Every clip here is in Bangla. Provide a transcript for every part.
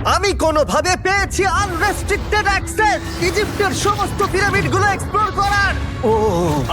আমি কোনোভাবে পেয়েছি আনরেস্ট্রিক্টেড অ্যাক্সেস ইজিপ্টের সমস্ত পিরামিডগুলো এক্সপ্লোর করার। ও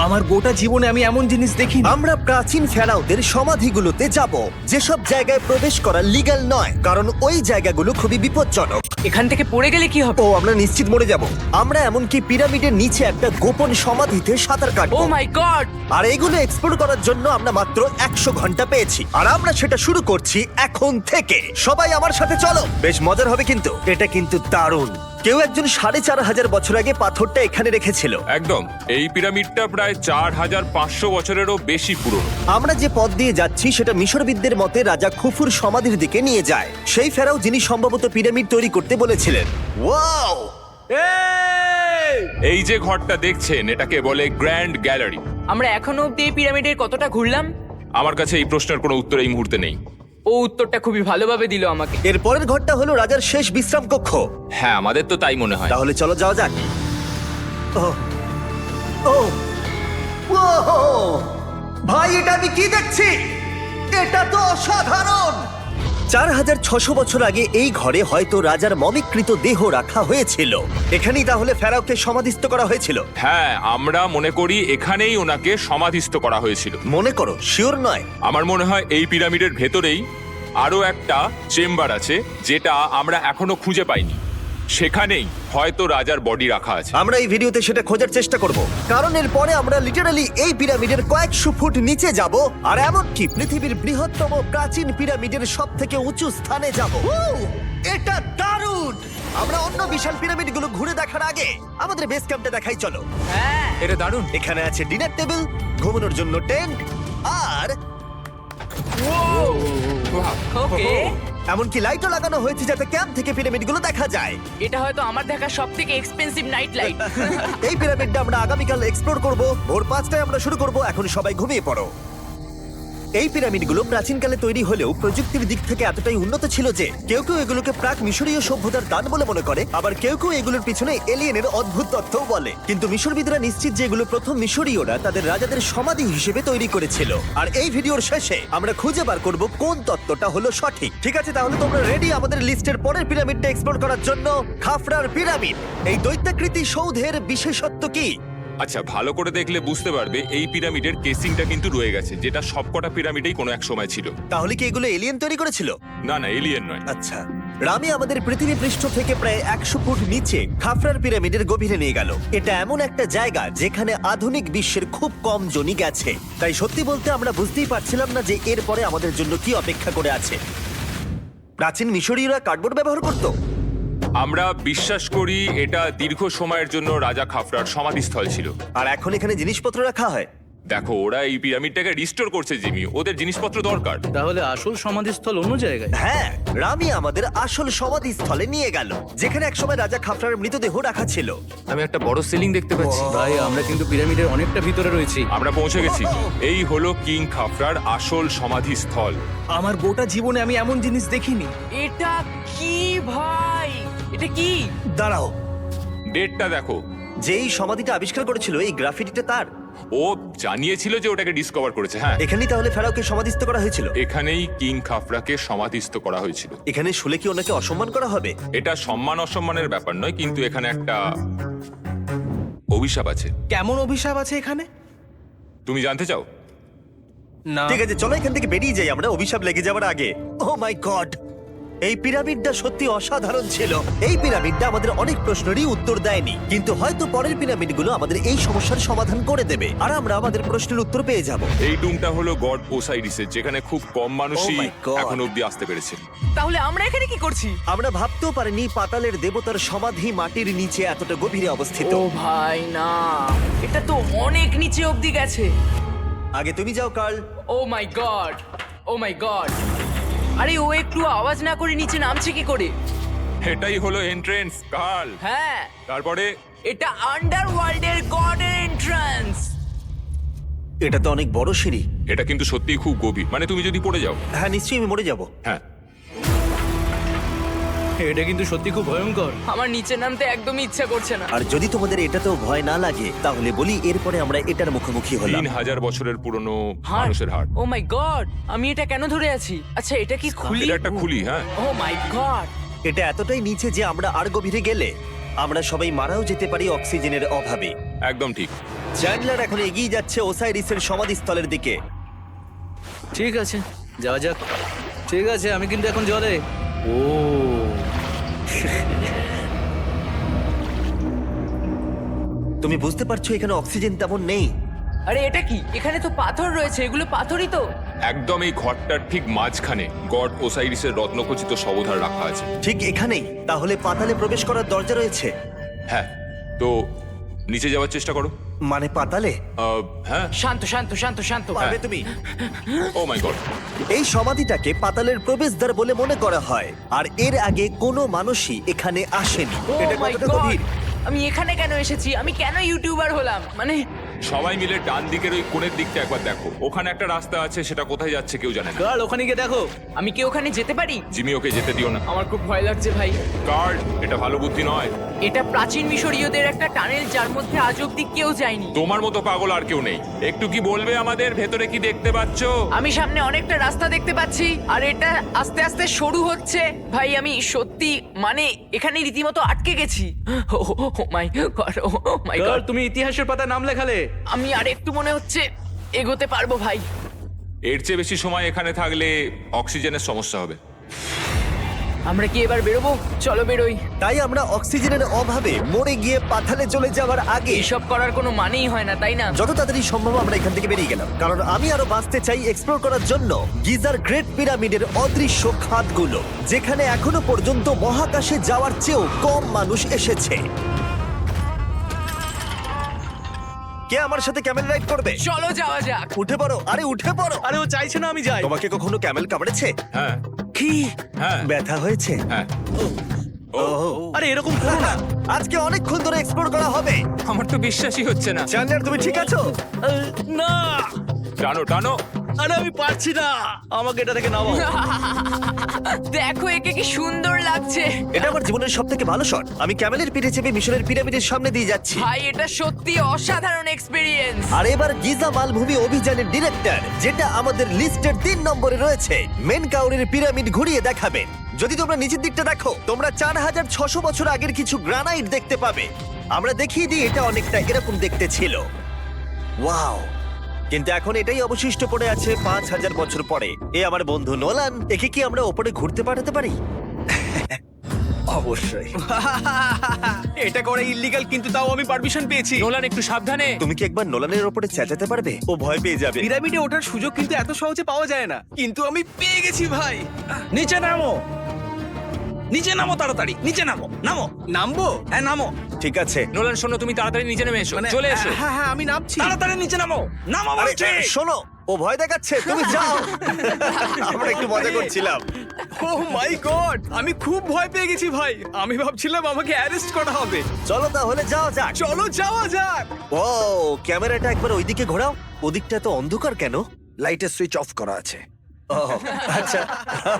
আমার গোটা জীবনে আমি এমন জিনিস দেখিনি। আমরা প্রাচীন ফেরাওদের সমাধিগুলোতে যাব, যেসব জায়গায় প্রবেশ করা লিগ্যাল নয়, কারণ ওই জায়গাগুলো খুবই বিপজ্জনক। এখান থেকে পড়ে গেলে কি হবে? ও আমরা নিশ্চিত মরে যাব। আমরা এমনকি পিরামিডের নিচে একটা গোপন সমাধিতে সাঁতার ও কাটবো। মাই গড! আর এগুলো এক্সপ্লোর করার জন্য আমরা মাত্র 100 ঘন্টা পেয়েছি, আর আমরা সেটা শুরু করছি এখন থেকে। সবাই আমার সাথে চলো, বেশ মজার হবে কিন্তু। এটা কিন্তু দারুণ। কেউ একজন 4500 বছর আগে পাথরটা এখানে রেখেছিল। একদম, এই পিরামিডটা প্রায় 4500 বছরেরও বেশি পুরনো। আমরা যে পথ দিয়ে যাচ্ছি সেটা মিশরবিদদের মতে রাজা খুফুর সমাধির দিকে নিয়ে যায়, সেই ফেরাও যিনি সম্ভবত পিরামিড তৈরি করতে বলেছিলেন। ওয়াও! এই যে ঘরটা দেখছেন, এটাকে বলে গ্র্যান্ড গ্যালারি। আমরা এখনো অব্দি এই পিরামিডের কতটা ঘুরলাম? আমার কাছে এই প্রশ্নের কোনো উত্তর এই মুহূর্তে নেই। ও উত্তরটা খুবই ভালোভাবে দিল আমাকে। এর পরের ঘরটা হলো রাজার শেষ বিশ্রাম কক্ষ। হ্যাঁ, আমাদের তো তাই মনে হয়। তাহলে চলো যাওয়া যাক। ওহ, ওহ, ওহো! ভাই, এটা আমি কি দেখছি? এটা তো অসাধারণ। 4600 বছর আগে এই ঘরে হয়তো রাজার মমিকৃত দেহ রাখা হয়েছিল। এখানেই তাহলে ফেরাওকে সমাধিস্থ করা হয়েছিল। হ্যাঁ, আমরা মনে করি এখানেই ওনাকে সমাধিস্থ করা হয়েছিল। মনে করো, শিওর নয়। আমার মনে হয় এই পিরামিডের ভেতরেই আরো একটা চেম্বার আছে, যেটা আমরা এখনো খুঁজে পাইনি। সেখানেই হয়তো রাজার বডি রাখা আছে। আমরা এই ভিডিওতে সেটা খোঁজার চেষ্টা করব, কারণ এর পরে আমরা লিটারালি এই পিরামিডের কয়েকশো ফুট নিচে যাব, আর এমনকি পৃথিবীর বৃহত্তম প্রাচীন পিরামিডের সব থেকে উঁচু স্থানে যাব। এটা দারুণ! আমরা অন্য বিশাল পিরামিডগুলো ঘুরে দেখার আগে আমাদের বেস ক্যাম্পটা দেখাই চলো। হ্যাঁ, এটা দারুণ। এখানে আছে ডিনার টেবিল, ঘুমানোর জন্য টেন্ট, আর ওকে। এমনকি লাইটও লাগানো হয়েছে যাতে ক্যাম্প থেকে পিরামিডগুলো দেখা যায়। এটা হয়তো আমার দেখা সবথেকে এক্সপেন্সিভ নাইট লাইট। এই পিরামিডটা আমরা আগামীকাল এক্সপ্লোর করব। ভোর 5টায় আমরা শুরু করব। এখন সবাই ঘুমিয়ে পড়ো। এই পিরামিডগুলো প্রাচীনকালে তৈরি হলেও প্রযুক্তির দিক থেকে এতটাই উন্নত ছিল যে কেউ কেউ এগুলোকে প্রাক মিশরীয় সভ্যতার দান বলে মনে করে, আবার কেউ কেউ এগুলোর পিছনে এলিয়েনের অদ্ভুত তথ্যও বলে। কিন্তু মিশরবিদরা নিশ্চিত যে এগুলো প্রথম মিশরীয়রা তাদের রাজাদের সমাধি হিসেবে তৈরি করেছিল। আর এই ভিডিওর শেষে আমরা খুঁজে বার করব কোন তত্ত্বটা হলো সঠিক। ঠিক আছে, তাহলে তোমরা রেডি আমাদের লিস্টের পরের পিরামিডটা এক্সপ্লোর করার জন্য? খাফরার পিরামিড। এই দৈত্যাকৃতি সৌধের বিশেষত্ব কি? আচ্ছা, ভালো করে দেখলে বুঝতে পারবে এই পিরামিডের কেসিংটা কিন্তু রয়ে গেছে, যেটা সবকটা পিরামিডেই কোনো এক সময় ছিল। তাহলে কি এগুলো এলিয়েন তৈরি করেছিল? না না, এলিয়েন নয়। আচ্ছা, রামি আমাদের পৃথিবী পৃষ্ঠ থেকে প্রায় 100 ফুট নিচে খাফরার পিরামিডের গভীরে নিয়ে গেল। এটা এমন একটা জায়গা যেখানে আধুনিক বিশ্বের খুব কম জনই গেছে, তাই সত্যি বলতে আমরা বুঝতেই পারছিলাম না যে এরপরে আমাদের জন্য কি অপেক্ষা করে আছে। প্রাচীন মিশরীয়রা কার্ডবোর্ড ব্যবহার করত। আমরা বিশ্বাস করি এটা দীর্ঘ সময়ের জন্য রাজা খাফরার সমাধিস্থল ছিল। আর এখন এখানে জিনিসপত্র রাখা হয়। দেখো, ওরা এই পিরামিডটাকে রিস্টোর করছে জিমি, ওদের জিনিসপত্র দরকার। তাহলে আসল সমাধিস্থল অন্য জায়গায়? হ্যাঁ, রামি আমাদের আসল সমাধিস্থলে নিয়ে গেল, যেখানে একসময় রাজা খাফরার মৃতদেহ রাখা ছিল। আমি একটা বড় সিলিং দেখতে পাচ্ছি। ভাই, আমরা কিন্তু পিরামিডের অনেকটা ভিতরে রয়েছি। আমরা পৌঁছে গেছি। এই হলো কিং খাফরার আসল সমাধিস্থল। আমার গোটা জীবনে আমি এমন জিনিস দেখিনি। এটা কি ভাই? এটা কি? দাঁড়াও, ডেটটা দেখো। যেই সমাধিটা আবিষ্কার করেছিল এই গ্রাফিটিটা তার। ও জানিয়েছিল যে ওটাকে ডিসকভার করেছে। হ্যাঁ, এখানেই তাহলে ফেরাওকে সমাধিস্থ করা হয়েছিল। এখানেই কিং খাফরাকে সমাধিস্থ করা হয়েছিল। এখানে শুলে কি ওনাকে অসম্মান করা হবে? এটা সম্মান অসম্মানের ব্যাপার নয়, কিন্তু এখানে একটা অভিশাপ আছে। কেমন অভিশাপ আছে এখানে? তুমি জানতে চাও? না। ঠিক আছে, চলো এখান থেকে বেরিয়ে যাই আমরা অভিশাপ লেগে যাওয়ার আগে। ও মাই গড, এই পিরামিডটা সত্যি অসাধারণ ছিল। এই পিরামিডটা আমাদের অনেক প্রশ্নেরই উত্তর দেয়নি, কিন্তু হয়তো পরের পিরামিডগুলো আমাদের এই সমস্যার সমাধান করে দেবে, আর আমরা আমাদের প্রশ্নের উত্তর পেয়ে যাব। এই টুমটা হলো গড ওসাইরিসের, যেখানে খুব কম মানুষই Oh my God! এখন অব্দি আসতে পেরেছে। তাহলে আমরা এখানে কি করছি? আমরা ভাবতেও পারিনি পাতালের দেবতার সমাধি মাটির নিচে এতটা গভীরে অবস্থিত। ও ভাই না, এটা তো অনেক নিচে অব্দি গেছে। আগে তুমি যাও কার্ল। ও মাই গড, ও মাই গড! আরে ও একটু আওয়াজ না করে নিচে নামছে কি করে? এটাই হলো এন্ট্রেন্স, কাল। হ্যাঁ, তারপরে এটা আন্ডারওয়ার্ল্ডের গডের এন্ট্রান্স। এটা তো অনেক বড় সিঁড়ি। এটা কিন্তু সত্যিই খুব গভীর, মানে তুমি যদি পড়ে যাও। হ্যাঁ, নিশ্চয়ই আমি মরে যাব। হ্যাঁ, এটা কিন্তু সত্যি খুব ভয়ঙ্কর। আমার নিচে নামতে একদমই ইচ্ছা করছে না। আর যদি তোমাদের এটাতেও ভয় না লাগে তাহলে বলি এরপরে আমরা এটার মুখোমুখি হলাম। 3000 বছরের পুরনো হার্ট, মানুষের হার্ট। ও মাই গড! আমি এটা কেন ধরে আছি? আচ্ছা, এটা কি খুলি? এটা একটা খুলি। হ্যাঁ, ও মাই গড! এটা এতটাই নিচে যে আমরা আর গভীরে গেলে আমরা সবাই মারাও যেতে পারি অক্সিজেনের অভাবে। একদম ঠিক। চ্যান্ডলার এখন এগিয়ে যাচ্ছে ওসাইরিসের সমাধিস্থলের দিকে। ঠিক আছে, যাওয়া যাক। ঠিক আছে, আমি কিন্তু এখন জলে। ও তুমি বুঝতে পারছো এখানে অক্সিজেন তেমন নেই। আরে এটা কি? এখানে তো পাথর রয়েছে, এগুলো পাথরই তো। একদম এই ঘরটার ঠিক মাঝখানে গড ওসাইরিসের রত্নখচিত শবধার রাখা আছে। ঠিক এখানেই। তাহলে পাতালে প্রবেশ করার দরজা রয়েছে? হ্যাঁ, তো নিচে যাওয়ার চেষ্টা করো। মানে পাতালে? হ্যাঁ। শান্ত শান্ত শান্ত শান্ত। পারবে তুমি? ও মাই গড। এই সমাধিটাকে পাতালের প্রবেশদ্বার বলে মনে করা হয়, আর এর আগে কোনো মানুষই এখানে আসেনি। Oh এটা my কতটা God! গভীর? আমি এখানে কেন এসেছি? আমি কেন ইউটিউবার হলাম? মানে সবাই মিলে ডান দিকের ওই কোণের দিকটা একবার দেখো। ওখানে একটা রাস্তা আছে, সেটা কোথায় যাচ্ছে কেউ জানে না। কাল ওখানে গিয়ে দেখো। আমি কি ওখানে যেতে পারি? জিমি, ওকে যেতে দিও না। আমার খুব ভয় লাগছে ভাই। কার্ড, এটা ভালো বুদ্ধি নয়। এটা প্রাচীন মিশরীয়দের একটা টানেল, যার মধ্যে আজ অব্দি কেউ যায়নি। তোমার মতো পাগল আর কেউ নেই। একটু কি বলবে আমাদের ভেতরে কি দেখতে পাচ্ছো? আমি সামনে অনেকটা রাস্তা দেখতে পাচ্ছি, আর এটা আস্তে আস্তে সরু হচ্ছে। ভাই আমি সত্যি মানে এখানে রীতিমতো আটকে গেছি। ও মাই গড, ও মাই কাল গড। তুমি ইতিহাসের পাতায় নাম লেখালে। আমি আর একটু মনে হচ্ছে এগোতে পারবো ভাই। এর চেয়ে বেশি সময় এখানে থাকলে অক্সিজেনের সমস্যা হবে। আমরা কি এবার বেরোবো? চলো বেরোই। তাই আমরা অক্সিজেনের অভাবে মরে গিয়ে পাতালে চলে যাওয়ার আগে এইসব করার কোনো মানেই হয় না, তাই না? যত তাড়াতাড়ি সম্ভব আমরা এখান থেকে বেরিয়ে গেলাম, কারণ আমি আরো বাঁচতে চাই এক্সপ্লোর করার জন্য গিজার গ্রেট পিরামিডের অদৃশ্য খাতগুলো, যেখানে এখনো পর্যন্ত মহাকাশে যাওয়ার চেয়েও কম মানুষ এসেছে। কে আমার সাথে ক্যামেল রাইড করবে? চলো যাওয়া যাক। উঠে পড়ো, আরে উঠে পড়ো। আরে ও চাইছে না আমি যাই। তোমাকে কখনো ক্যামেল কামড়েছে? হ্যাঁ কি হ্যাঁ ব্যথা হয়েছে? হ্যাঁ। আরে এরকম করো না। আজকে অনেকক্ষণ ধরে এক্সপ্লোর করা হবে। আমার তো বিশ্বাসই হচ্ছে না। চ্যান্ডলার, তুমি ঠিক আছো? না, টানো টানো। আরে আমি পারছি না, আমাকে এটা থেকে নামাও। দেখো একে কি সুন্দর লাগছে। এটা আমার জীবনের সব থেকে ভালো শট। আমি ক্যামেলের পিঠে চেপে মিশরের পিরামিডের সামনে দিয়ে যাচ্ছি। ভাই এটা সত্যি অসাধারণ এক্সপেরিয়েন্স। আর এবার গিজা মালভূমি অভিযানের ডিরেক্টর, যেটা আমাদের লিস্টের 3 নম্বরে রয়েছে, মেনকাউরের পিরামিড ঘুরিয়ে দেখাবেন। যদি তোমরা নিচের দিকটা দেখো, তোমরা 4600 বছর আগের কিছু গ্রানাইট দেখতে পাবে। আমরা দেখিয়ে দিই, এটা অনেকটা এরকম দেখতে ছিল। ওয়াও! কিন্তু এখন এটাই অবশিষ্ট পড়ে আছে 5000 বছর পরে। এ আমার বন্ধু নোলান, একে কি আমরা ওপরে ঘুরতে পাঠাতে পারি? অবশ্যই। এটা করা ইল্লিগাল, কিন্তু তাও আমি পারমিশন পেয়েছি। নোলান, একটু সাবধানে। তুমি কি একবার নোলানের ওপরে চেঁচাতে পারবে? ও ভয় পেয়ে যাবে। পিরামিডে ওঠার সুযোগ কিন্তু এত সহজে পাওয়া যায় না, কিন্তু আমি পেয়ে গেছি ভাই। নিচে নামো, নিচে নামো, তাড়াতাড়ি নিচে নামো, নামো, নামবো? হ্যাঁ নামো, ঠিক আছে। নোলান শোনো, তুমি তাড়াতাড়ি নিচে নেমে এসো। চলে এসো। হ্যাঁ হ্যাঁ আমি নামছি। তাড়াতাড়ি নিচে নামো, নামো আরে বলছি। শোনো, ও ভয় দেখাচ্ছে, তুমি যাও। আমরা একটু মজা করছিলাম। ও মাই গড, আমি খুব ভয় পেয়ে গেছি ভাই। আমি ভাবছিলাম আমাকে অ্যারেস্ট করা হবে। চলো তাহলে যাও যাক। চলো যাওয়া যাক। ও ক্যামেরাটা একবার ওইদিকে ঘোরাও। ওদিকটা তো অন্ধকার কেন? লাইটের সুইচ অফ করা আছে। ও আচ্ছা,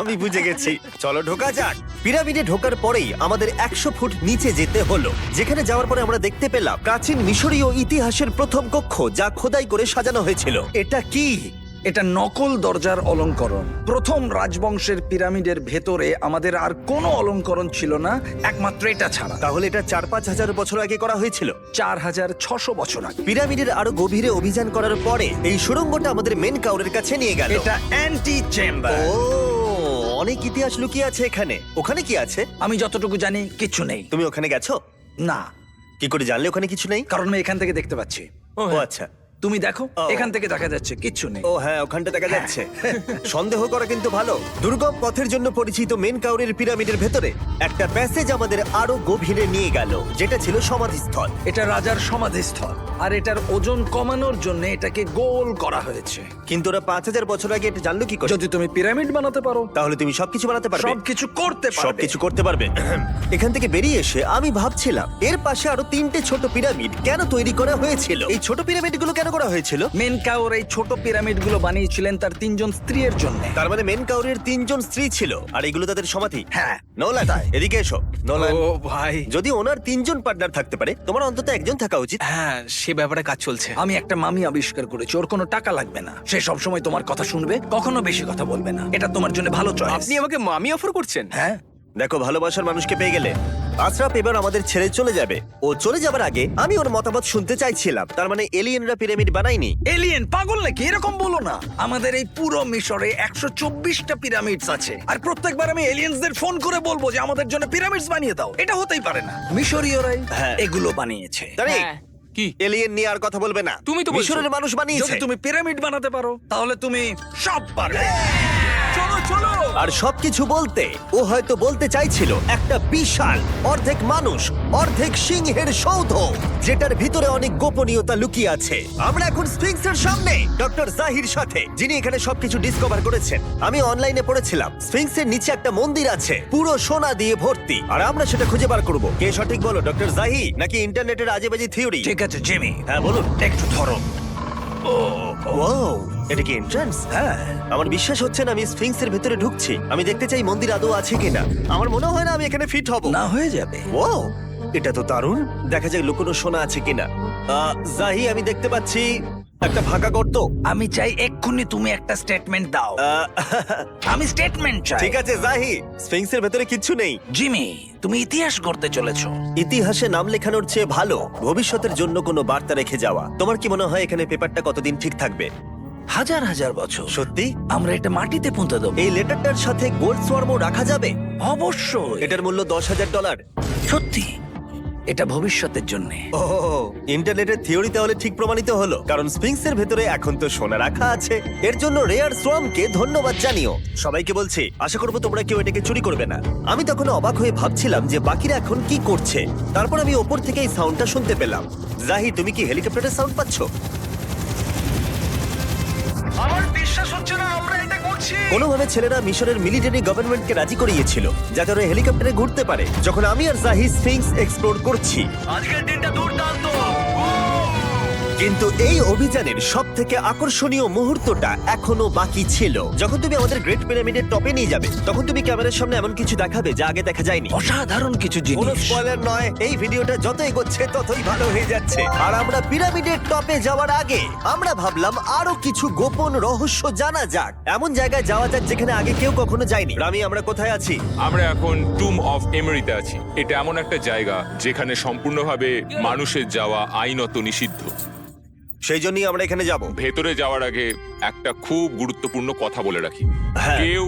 আমি বুঝে গেছি। চলো ঢোকা যাক। পিরামিডে ঢোকার পরেই আমাদের 100 ফুট নিচে যেতে হলো, যেখানে যাওয়ার পরে আমরা দেখতে পেলাম প্রাচীন মিশরীয় ইতিহাসের প্রথম কক্ষ, যা খোদাই করে সাজানো হয়েছিল। এটা কি? এটা নকল দরজার অলংকরণ। প্রথম রাজবংশের পিরামিডের ভেতরে আমাদের আর কোনো অলংকরণ ছিল না, একমাত্র এটা ছাড়া। তাহলে এটা 4-5 হাজার বছর আগে করা হয়েছিল। 4600 বছর আগে। পিরামিডের আরো গভীরে অভিযান করার পরে এই সুড়ঙ্গটা আমাদের মেন কাউরের কাছে নিয়ে গেল। এটা অ্যান্টি চেম্বার। ও, অনেক ইতিহাস লুকিয়ে আছে এখানে। ওখানে কি আছে? আমি যতটুকু জানি কিছু নেই। তুমি ওখানে গেছো? না, কি করে জানলে ওখানে কিছু নেই? কারণ আমি এখান থেকে দেখতে পাচ্ছি। ও আচ্ছা। তুমি দেখো, ও। এখান থেকে দেখা যাচ্ছে কিচ্ছু নেই। ও হ্যাঁ, ওখানটা দেখা যাচ্ছে। সন্দেহ করা কিন্তু ভালো। দুর্গম পথের জন্য পরিচিত মেন কাউরের পিরামিডের ভেতরে একটা প্যাসেজ আমাদের আরো গভীরে নিয়ে গেল, যেটা ছিল সমাধিস্থল। এটা রাজার সমাধিস্থল, আর এটার ওজন কমানোর জন্য এটাকে গোল করা হয়েছে। কিন্তু ওরা 5000 বছর আগে এটা জানলো কি করে? যদি তুমি পিরামিড বানাতে পারো, তাহলে তুমি সবকিছু বানাতে পারবে। সবকিছু করতে পারবে। সবকিছু করতে পারবে। এখান থেকে বেরিয়ে এসে আমি ভাবছিলাম, এর পাশে আরো 3টে ছোট পিরামিড কেন তৈরি করা হয়েছিল? এই ছোট পিরামিডগুলো কেন করা হয়েছিল? মেনকাওর এই ছোট পিরামিডগুলো বানিয়েছিলেন তার 3জন স্ত্রীর জন্য। তার মানে মেন কাউরের 3জন স্ত্রী ছিল, আর এগুলো তাদের সমাধি। হ্যাঁ। নোলান, এদিকে এসো। নোলান, ও ভাই, যদি ওনার 3জন পার্টনার থাকতে পারে, তোমার অন্তত একজন থাকা উচিত। হ্যাঁ সে ব্যাপারে কাজ চলছে। আমি একটা মামি আবিষ্কার করেছি, ওর কোনো টাকা লাগবে না। সে সব সময় তোমার কথা শুনবে, কখনো বেশি কথা বলবে না। এটা তোমার জন্য ভালো চয়েস। আপনি আমাকে মামি অফার করছেন? হ্যাঁ, দেখো, ভালোবাসার মানুষকে পেয়ে গেলে। আশরাফ এবার আমাদের ছেড়ে চলে যাবে। ও চলে যাবার আগে আমি ওর মতামত শুনতে চাইছিলাম। তার মানে এলিয়েনরা পিরামিড বানায়নি? এলিয়েন পাগল নাকি? এরকম বলো না। আমাদের এই পুরো মিশরে 124টা পিরামিডস আছে, আর প্রত্যেকবার আমি এলিয়েন্সদের ফোন করে বলবো যে আমাদের জন্য পিরামিডস বানিয়ে দাও। এটা হতেই পারে না। মিশরীয়রাই হ্যাঁ। এগুলো বানিয়েছে। তারিক, হ্যাঁ। কি এলিয়েন নিয়ে আর কথা বলবে না। তুমি তো বলছো। মিশরের মানুষ বানিয়েছে। যদি তুমি পিরামিড বানাতে পারো তাহলে তুমি সব পারবে। চলো চলো। আর সবকিছু বলতে ও হয়তো বলতে চাইছিল একটা বিশাল অর্ধেক মানুষ অর্ধেক সিংহের সৌধ, যেটার ভিতরে অনেক গোপনীয়তা লুকিয়ে আছে। আমরা এখন স্ফিংসের সামনে ডক্টর জাহির সাথে, যিনি এখানে সবকিছু ডিসকভার করেছেন। আমি অনলাইনে পড়েছিলাম স্ফিংসের নিচে একটা মন্দির আছে পুরো সোনা দিয়ে ভর্তি, আর আমরা সেটা খুঁজে বার করব। কে সঠিক বলো, ডক্টর জাহি নাকি ইন্টারনেটের আজেবাজি থিওরি? ঠিক আছে জিমি, হ্যাঁ বলুন। একটু ধরো। ওয়াও, এটা কি এন্ট্রান্স? হ্যাঁ, আমার বিশ্বাস হচ্ছে না আমি স্ফিংসের ভিতরে ঢুকছি। আমি দেখতে চাই মন্দির আদৌ আছে কিনা। আমার মনে হয় না আমি এখানে ফিট হব। না হয়ে যাবে। ও, এটা তো দারুণ। দেখা যায় লুকোনো সোনা আছে কিনা। জাহি, আমি দেখতে পাচ্ছি একটা ফাঁকা গর্ত। আমি চাই এক্ষুনি তুমি একটা স্টেটমেন্ট দাও। আমি স্টেটমেন্ট চাই। ঠিক আছে জাহি, স্ফিংসের ভেতরে কিচ্ছু নেই। জিমি, তুমি ইতিহাস করতে চলেছো। ইতিহাসে নাম লেখানোর চেয়ে ভালো ভবিষ্যতের জন্য কোনো বার্তা রেখে যাওয়া। তোমার কি মনে হয় এখানে পেপারটা কতদিন ঠিক থাকবে? হাজার হাজার বছর। সত্যি? আমরা এটা মাটিতে পুঁতে দেবো। এই লেটারটার সাথে গোল্ড সোয়ার্মও রাখা যাবে? অবশ্যই। এটার মূল্য $10,000। সত্যি, এটা ভবিষ্যতের জন্য। ও, ইন্টারনেটের থিওরি তাহলে ঠিক প্রমাণিত হলো, কারণ স্ফিংসের ভেতরে এখন তো সোনা রাখা আছে। এর জন্য রেয়ার সোয়ামকে ধন্যবাদ জানিও। সবাইকে বলছি, আশা করবো তোমরা কেউ এটাকে চুরি করবে না। আমি তখন অবাক হয়ে ভাবছিলাম যে বাকিরা এখন কি করছে। তারপর আমি ওপর থেকে এই সাউন্ডটা শুনতে পেলাম। জাহি, তুমি কি হেলিকপ্টারের সাউন্ড পাচ্ছ? আমার বিশ্বাস হচ্ছে না আমরা এটা করছি। কোনোভাবে ছেলেরা মিশরের মিলিটারি গভর্নমেন্টকে রাজি করিয়েছিল যাতে ওরা হেলিকপ্টারে ঘুরতে পারে। যখন আমি আর জাহি স্ফিংস এক্সপ্লোর করছি, আজকের দিনটা দুর্দান্ত। কিন্তু এই অভিযানের সব থেকে আকর্ষণীয় মুহূর্তটা এখনো বাকি ছিল। যখন তুমি আমাদের গ্রেট পিরামিডের টপে নিয়ে যাবে, তখন তুমি ক্যামেরার সামনে এমন কিছু দেখাবে যা আগে দেখা যায়নি। অসাধারণ কিছু কোনো জিনিস। স্পয়লার নয়, এই ভিডিওটা যত এগোচ্ছে ততই ভালো হয়ে যাচ্ছে। আর আমরা পিরামিডের টপে যাওয়ার আগে আমরা ভাবলাম আরো কিছু গোপন রহস্য জানা যাক। এমন জায়গায় যাওয়া যাক যেখানে আগে কেউ কখনো যায়নি। রামি, আমরা কোথায় আছি? আমরা এখন টুম অফ এমেরিতে আছি। এটা এমন একটা জায়গা যেখানে সম্পূর্ণভাবে মানুষের যাওয়া আইনত নিষিদ্ধ। সেই জন্যই আমরা এখানে যাব। ভেতরে যাওয়ার আগে একটা খুব গুরুত্বপূর্ণ কথা বলে রাখি, হ্যাঁ। কেউ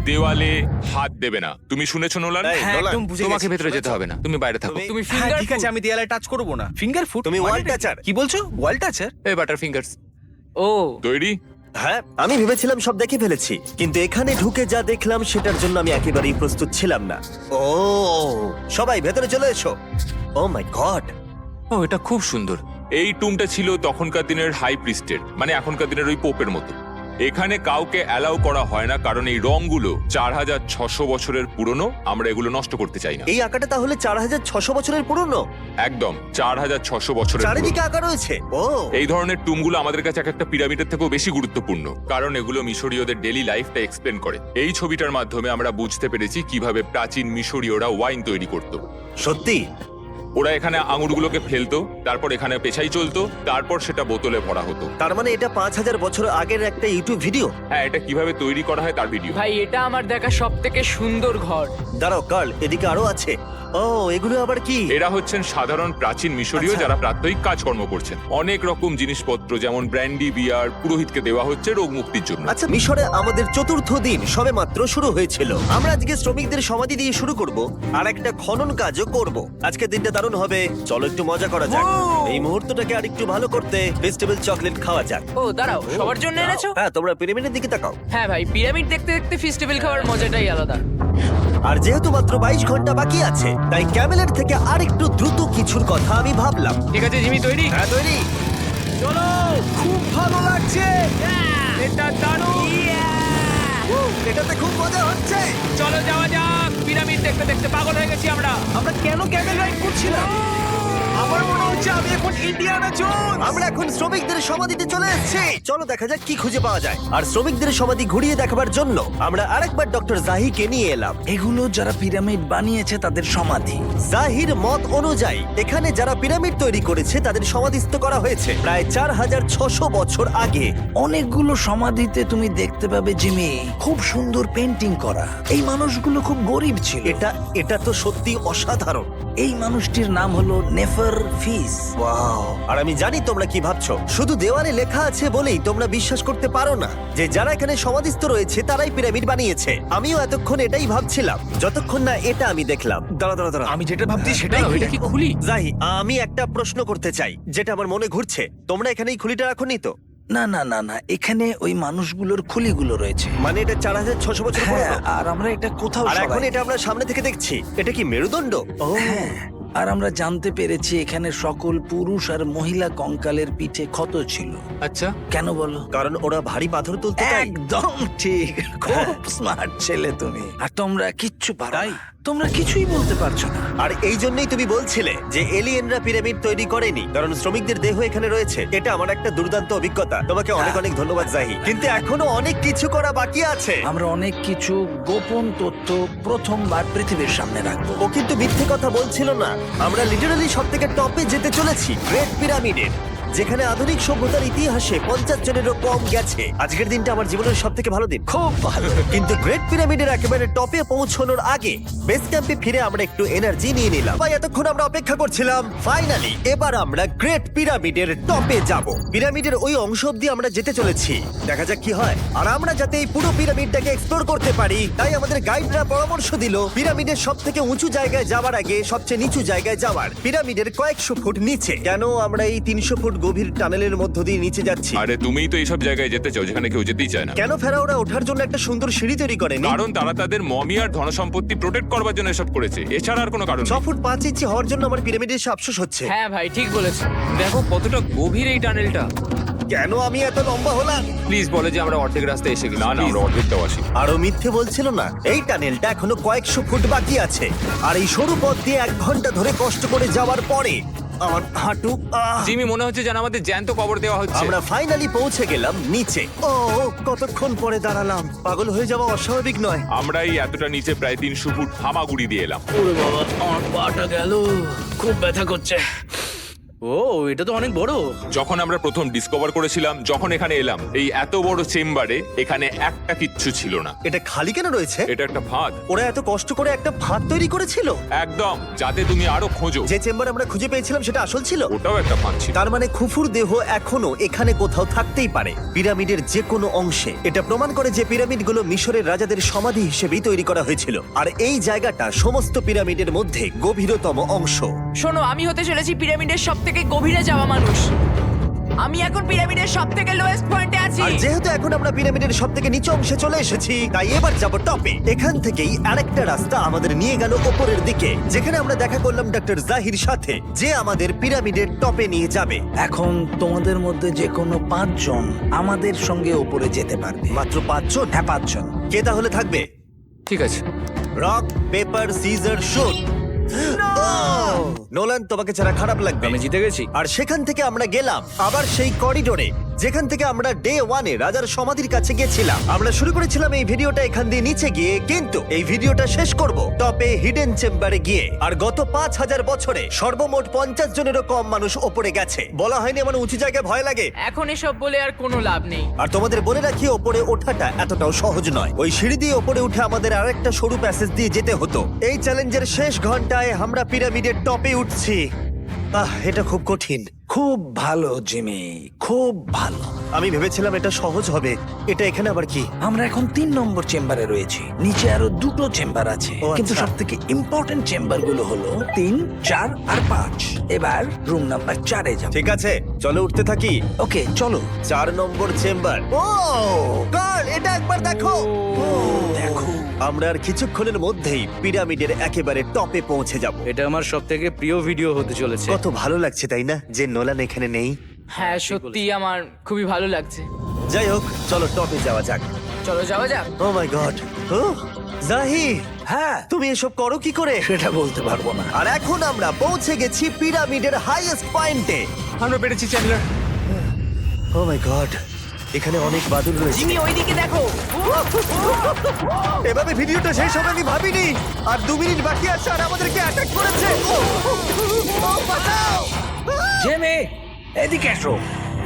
দেওয়ালে হাত দেবে না। তুমি শুনেছো নোলান? এই, নোলান, তোমাকে ভেতরে যেতে হবে না, তুমি বাইরে থাকো। তুমি হ্যাঁ ফিঙ্গার ঠিক আছে, আমি দেয়ালে টাচ করব না। Finger foot? তুমি ওয়াল টাচার। কি বলছো? ওয়াল টাচার? এই বাটার ফিঙ্গারস। ও তৈরি? হ্যাঁ, আমি ভেবেছিলাম সব দেখে ফেলেছি, কিন্তু এখানে ঢুকে যা দেখলাম সেটার জন্য আমি একেবারেই প্রস্তুত ছিলাম না। ও, সবাই ভেতরে চলে এসো। ও মাই গড, ও এটা খুব সুন্দর। এই টুমটা ছিল তখনকার দিনের হাই প্রিস্টের, মানে এখনকার দিনের ওই পোপের মতো। এখানে কাউকে অ্যালাউ করা হয় না, কারণ এই রংগুলো 4600 বছরের পুরনো। আমরা এগুলো নষ্ট করতে চাই না। এই আঁকাটা তাহলে 4600 বছরের পুরনো? একদম 4600 বছরের পুরনো। চারিদিকে আঁকা রয়েছে। ও, এই ধরনের টুমগুলো আমাদের কাছে এক একটা পিরামিডের থেকেও বেশি গুরুত্বপূর্ণ, কারণ এগুলো মিশরীয়দের ডেইলি লাইফটা এক্সপ্লেন করে। এই ছবিটার মাধ্যমে আমরা বুঝতে পেরেছি কিভাবে প্রাচীন মিশরীয়রা ওয়াইন তৈরি করত। সত্যি? ওরা এখানে আঙুরগুলোকে ফেলতো, তারপর এখানে পেছাই চলতো, তারপর সেটা বোতলে ভরা হতো। তার মানে এটা 5000 বছর আগের একটা ইউটিউব ভিডিও? হ্যাঁ, এটা কিভাবে তৈরি করা হয় তার ভিডিও। ভাই, এটা আমার দেখা সব থেকে সুন্দর ঘর। দাঁড়াও কার্ল, এদিকে আরো আছে। ও, এগুলো আবার কি? এরা হচ্ছেন সাধারণ প্রাচীন মিশরীয় আচ্ছা। যারা প্রাত্যহিক কাজকর্ম করছেন। অনেক রকম জিনিসপত্র যেমন ব্র্যান্ডি, বিয়ার পুরোহিতকে দেওয়া হচ্ছে রোগ মুক্তির জন্য। আচ্ছা, মিশরে আমাদের চতুর্থ দিন সবে মাত্র শুরু হয়েছিল। আমরা আজকে শ্রমিকদের সমাধি দিয়ে শুরু করব, আর একটা খনন কাজও করব। আজকের দিনটা দারুণ হবে। চলো একটু মজা করা যাক। এই মুহূর্তটাকে আরেকটু ভালো করতে ফেস্টিভ্যাল চকলেট খাওয়া যাক। ও দাঁড়াও, সবার জন্য এনেছো? হ্যাঁ, তোমরা পিরামিডের দিকে তাকাও। হ্যাঁ ভাই, পিরামিড দেখতে দেখতে ফেস্টিভ্যাল খাওয়ার মজাটাই আলাদা। আর যেহেতু মাত্র 22 ঘন্টা বাকি আছে, তাই ক্যামেলের থেকে আরেকটু দ্রুত কিছুর কথা আমি ভাবলাম। ঠিক আছে জিমি, তৈরি? হ্যাঁ, তৈরি। চলো, খুব ভালো লাগছে। এটা দারুণ। এটাতে খুব মজা হচ্ছে। চলো যাওয়া যাক। পিরামিড দেখতে দেখতে পাগল হয়ে গেছি আমরা। আমরা কেন ক্যামেল রাইড করছিলাম? আমার মনে হচ্ছে আমি এখন ইন্ডিয়ানা জোনস। আমরা এখন শ্রমিকদের সমাধিতে চলে এসেছি। চলো দেখা যাক কি খুঁজে পাওয়া যায়। আর শ্রমিকদের সমাধি ঘুরিয়ে দেখাবার জন্য আমরা আরেকবার ডক্টর জাহিকে নিয়ে এলাম। এগুলো যারা পিরামিড বানিয়েছে তাদের সমাধি। জাহির মত অনুযায়ী এখানে যারা পিরামিড তৈরি করেছে তাদের সমাধিস্থ করা হয়েছে প্রায় 4600 বছর আগে। অনেকগুলো সমাধিতে তুমি দেখতে পাবে জিমি খুব সুন্দর পেন্টিং করা। এই মানুষগুলো খুব গরিব ছিল। এটা এটা তো সত্যি অসাধারণ। এই মানুষটির নাম হলো নেফার ফিস। ওয়াও! আর আমি জানি তোমরা কি ভাবছো, শুধু দেওয়ালে লেখা আছে বলেই তোমরা বিশ্বাস করতে পারো না যে যারা এখানে সমাধিস্থ রয়েছে তারাই পিরামিড বানিয়েছে। আমিও এতক্ষণ এটাই ভাবছিলাম যতক্ষণ না এটা আমি দেখলাম। দাঁড়া দাঁড়া দাঁড়া, আমি যেটা ভাবছি সেটাই এটা কি খুলি? যাই, আমি একটা প্রশ্ন করতে চাই যেটা আমার মনে ঘুরছে। তোমরা এখানে এই খুলিটা রাখোনি তো? না না না না, এখানে ওই মানুষগুলোর খুলিগুলো রয়েছে। মানে এটা 4600 বছর হ্যাঁ, পুরনো। আর আমরা এটা কোথাও আর এখন সরাইনি। এটা আমরা সামনে থেকে দেখছি। এটা কি মেরুদণ্ড? ও হ্যাঁ, আর আমরা জানতে পেরেছি এখানে সকল পুরুষ আর মহিলা কঙ্কালের পিঠে ক্ষত ছিল। আচ্ছা, কেন বলো? কারণ ওরা ভারী পাথর তুলতে তাই। একদম ঠিক, খুব স্মার্ট ছেলে তুমি। আর তোমরা কিচ্ছু পারো না। তোমরা কিছুই বলতে পারছো না। আর এই জন্যই তুমি বলছিলে যে এলিয়েনরা পিরামিড তৈরি করেনি, কারণ শ্রমিকদের দেহ এখানে রয়েছে। এটা আমার একটা দুর্দান্ত অভিজ্ঞতা। তোমাকে অনেক অনেক ধন্যবাদ জাহি। কিন্তু এখনো অনেক কিছু করা বাকি আছে। আমরা অনেক কিছু গোপন তথ্য প্রথমবার পৃথিবীর সামনে রাখবো। ও কিন্তু মিথ্যে কথা বলছিল না। আমরা লিটারালি সব থেকে টপে যেতে চলেছি, গ্রেট পিরামিডের, যেখানে আধুনিক সভ্যতার ইতিহাসে 50 জনেরও কম গেছে। আজকের দিনটা আমার জীবনের সব থেকে ভালো দিন। খুব ভালো। কিন্তু গ্রেট পিরামিডের একেবারে টপে পৌঁছানোর আগে বেস ক্যাম্পে ফিরে আমরা একটু এনার্জি নিয়ে নিলাম। ভাই, এতক্ষণ আমরা অপেক্ষা করছিলাম, ফাইনালি এবার আমরা গ্রেট পিরামিডের টপে যাব। পিরামিডের ওই অংশ অব্দি আমরা যেতে চলেছি, দেখা যাক কি হয়। আর আমরা যাতে এই পুরো পিরামিডটাকে এক্সপ্লোর করতে পারি, তাই আমাদের গাইডরা পরামর্শ দিল পিরামিডের সব থেকে উঁচু জায়গায় যাওয়ার আগে সবচেয়ে নিচু জায়গায় যাওয়ার, পিরামিডের কয়েকশো ফুট নিচে। কেন আমরা এই 300 ফুট গভীর টানেলের মধ্য দিয়ে নিচে যাচ্ছি? আরে তুমিই তো এইসব জায়গায় যেতে চাও যেখানে কেউ যেতেই চায় না। কেন ফেরাওরা ওঠার জন্য একটা সুন্দর সিঁড়ি তৈরি করেনি? কারণ তারা তাদের মমি আর ধনসম্পত্তি প্রোটেক্ট করবার জন্য এসব করেছে, এছাড়া আর কোনো কারণ 6 নেই। ফুট 5 ইঞ্চি হওয়ার জন্য আমার পিরামিডের এসে আফসোস হচ্ছে। হ্যাঁ ভাই, ঠিক বলেছো। দেখো কতটা গভীর এই টানেলটা। কেন আমি এত লম্বা হলাম? প্লিজ বলে যে আমরা অর্ধেক রাস্তায় এসে গেছি। না না, আমরা অর্ধেকটাও আসি। আরো মিথ্যে বলছিল না। এই টানেলটা এখনো কয়েকশো ফুট বাকি আছে, আর এই সরু পথ দিয়ে 1 ঘন্টা ধরে কষ্ট করে যাওয়ার পরে আমার হাঁটু জিমি, মনে হচ্ছে যেন আমাদের জ্যান্ত কবর দেওয়া হচ্ছে। আমরা ফাইনালি পৌঁছে গেলাম নিচে। ও কতক্ষণ পরে দাঁড়ালাম, পাগল হয়ে যাওয়া অস্বাভাবিক নয়। আমরা এই এতটা নিচে প্রায় 300 ফুট হামাগুড়ি দিয়ে এলাম। ওরে বাবা, আমার পাটা গেল, খুব ব্যথা করছে। ও, এটা তো অনেক বড়। যখন আমরা প্রথম ডিসকভার করেছিলাম, যখন এখানে এলাম, এই এত বড় চেম্বারে এখানে একটা কিচ্ছু ছিল না। এটা খালি কেন রয়েছে? এটা একটা ফাঁদ। ওরা এত কষ্ট করে একটা ফাঁদ তৈরি করেছিল। একদম, যাতে তুমি আরো খোঁজো। যে চেম্বার আমরা খুঁজে পেয়েছিলাম সেটা আসল ছিল। ওটাও একটা ফাঁদ ছিল। তার মানে খুফুর দেহ এখনো এখানে কোথাও থাকতেই পারে, পিরামিডের যে কোনো অংশে। এটা প্রমাণ করে যে পিরামিডগুলো মিশরের রাজাদের সমাধি হিসেবেই তৈরি করা হয়েছিল, আর এই জায়গাটা সমস্ত পিরামিডের মধ্যে গভীরতম অংশ। শোনো, আমি হতে চলেছি পিরামিডের সব থেকে গভীরে যাওয়া মানুষ। আমি এখন পিরামিডের সব থেকে লোয়েস্ট পয়েন্টে আছি। আর যেহেতু এখন আমরা পিরামিডের সব থেকে নিচু অংশে চলে এসেছি, তাই এবার যাব টপে। এখান থেকেই আরেকটা রাস্তা আমাদের নিয়ে গেল ওপরের দিকে, যেখানে আমরা দেখা করলাম ডক্টর জাহির সাথে, যে আমাদের পিরামিডের টপে নিয়ে যাবে। এখন তোমাদের মধ্যে যে কোনো 5 জন আমাদের সঙ্গে উপরে যেতে পারবে। মাত্র 5 জন? হ্যাঁ, 5 জন। কে তাহলে থাকবে? ঠিক আছে। Rock paper scissor shoot. Nolan, তোমাকে ছাড়া খারাপ লাগবে। আমি জিতে গেছি। আর সেখান থেকে আমরা গেলাম আবার সেই করিডোরে যেখান থেকে আমরা ডে 1-এ রাজার সমাধির কাছে গেছিলাম। আমরা শুরু করেছিলাম এই ভিডিওটা এখান দিয়ে নিচে গিয়ে, কিন্তু এই ভিডিওটা শেষ করব টপে হিডেন চেম্বারে গিয়ে। আর গত 5000 বছরে সর্বমোট 50 জনেরও কম মানুষ ওপরে গেছে। বলা হয়নি আমার উঁচু জায়গায় ভয় লাগে। এখন এসব বলে আর কোনো লাভ নেই। আর তোমাদের বলে রাখি, ওপরে ওঠাটা এতটাও সহজ নয়। ওই সিঁড়ি দিয়ে ওপরে উঠে আমাদের আরেকটা সরু প্যাসেজ দিয়ে যেতে হতো। এই চ্যালেঞ্জের শেষ ঘন্টায় আমরা পিরামিডের টপে উঠছি। এটা খুব কঠিন। খুব ভালো জিমি, খুব ভালো। আমি ভেবেছিলাম এটা সহজ হবে। এটা এখানে আবার কি? আমরা এখন 3 নম্বর চেম্বারে রয়েছি। নিচে আরো 2টো চেম্বার আছে, ও, কিন্তু আচ্ছা। সব থেকে ইম্পর্টেন্ট চেম্বার গুলো হলো 3, 4 আর 5। এবার রুম নাম্বার 4-এ যাব। ঠিক আছে, চলো উঠতে থাকি। ওকে, চলো। 4 নম্বর চেম্বার। ও গড, এটা একবার দেখো। দেখো, আমরা আর কিছুক্ষণের মধ্যেই পিরামিডের একেবারে টপে পৌঁছে যাব। এটা আমার সব থেকে প্রিয় ভিডিও হতে চলেছে। কত ভালো লাগছে তাই না, যে নোলান এখানে নেই। হ্যাঁ, সত্যি আমার খুবই ভালো লাগছে। যাই হোক, চলো টপে যাওয়া যাক। চলো যাওয়া যাক। ও মাই গড, জাহি, হ্যাঁ, তুমি এসব করো কি করে? সেটা বলতে পারবো না। আর এখন আমরা পৌঁছে গেছি পিরামিডের হাইয়েস্ট পয়েন্টে। আমরা পেরেছি চ্যান্ডলার। ও মাই গড, এখানে অনেক বাদুড় রয়েছে। জিমি, ওইদিকে দেখো। এভাবে ভিডিওটা শেষ হবে আমি ভাবিনি। আর 2 মিনিট বাকি আছে আর আমাদেরকে অ্যাটাক করেছে। বাঁচাও! জেমে, এদিকে এসো।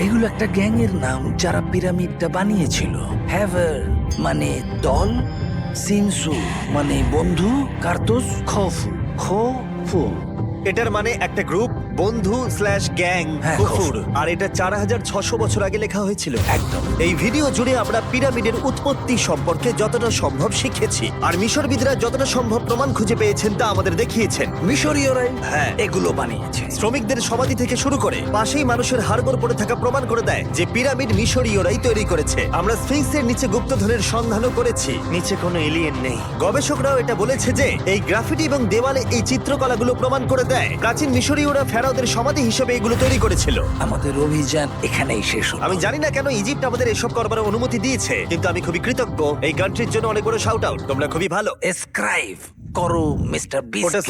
এগুলো একটা গ্যাং এর নাম যারা পিরামিডটা বানিয়েছিল। হ্যাভার মানে দল, সিনসু মানে বন্ধু, কার্তুস খোফু খোফু। এটার মানে একটা গ্রুপ, বন্ধু স্ল্যাশ গ্যাং, হ্যাঁ, কুকুর। খুফু। আর এটা 4600 বছর আগে লেখা হয়েছিল। একদম। এই ভিডিও জুড়ে আমরা পিরামিডের উৎপত্তি সম্পর্কে যতটা সম্ভব শিখেছি, আর মিশরবিদরা যতটা সম্ভব প্রমাণ খুঁজে পেয়েছেন তা আমাদের দেখিয়েছেন। মিশরীয়রাই হ্যাঁ। এগুলো বানিয়েছে। শ্রমিকদের সমাধি থেকে শুরু করে পাশেই মানুষের হাড়গোড় পড়ে থাকা প্রমাণ করে দেয় যে পিরামিড মিশরীয়রাই তৈরি করেছে। আমরা স্ফিংসের নিচে গুপ্তধনের সন্ধানও করেছি, নিচে কোনো এলিয়েন নেই। গবেষকরাও এটা বলেছে যে এই গ্রাফিটি এবং দেওয়ালে এই চিত্রকলাগুলো প্রমাণ করে দেয় প্রাচীন মিশরীয়রা ফেরাওদের সমাধি হিসেবে এগুলো তৈরি করেছিল। আমাদের অভিযান এখানেই শেষ হলো। আমি জানি না কেন ইজিপ্ট আমাদের এসব করবার অনুমতি দিয়েছে, কিন্তু আমি খুবই কৃতজ্ঞ। এই কান্ট্রির জন্য অনেক বড় শাউট আউট, তোমরা খুবই ভালো। এসক্রাইব করো মিস্টার বিস্ট। ওটা